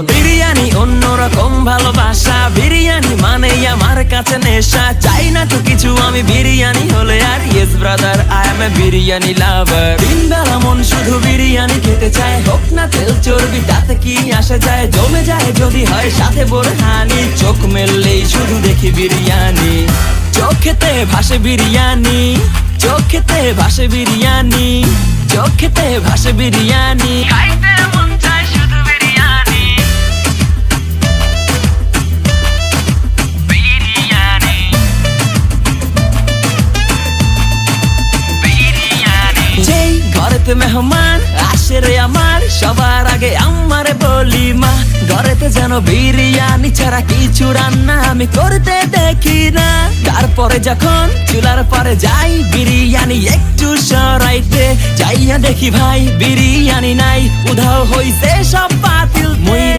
বিরিয়ানি অন্যরকম ভালোবাসা, বিরিয়ানি মানে আমার কাছে নেশা। চাই না তো কিছু আমি বিরিয়ানি হলে আর, yes brother I M A biryani লাভার। দিন বেলা মন শুধু বিরিয়ানি খেতে চায়, হোক না তেল চর্বি তাতে কি আসে যায়। জমে যায় যদি হয় সাথে বোরহানি, চোখ মেললেই শুধু দেখি বিরিয়ানি। চোখেতে ভাসে বিরিয়ানি, চোখেতে ভাসে বিরিয়ানি, চোখেতে ভাসে বিরিয়ানি। খাইতে মন চায় শুধু বিরিয়ানি, বিরিয়ানি, বিরিয়ানি। যেই ঘরেতে মেহমান আসে রে আমার, সবার আগে আমারে বলি মা। ঘরেতে যেন বিরিয়ানি ছাড়া কিছু রান্না আমি করতে দেখি না। তারপরে যখন চুলার পরে যাই বিরিয়ানি একটু সরাইতে, যাইয়া দেখি ভাই বিরিয়ানি নাই, উধাও হইছে সব বাতিল।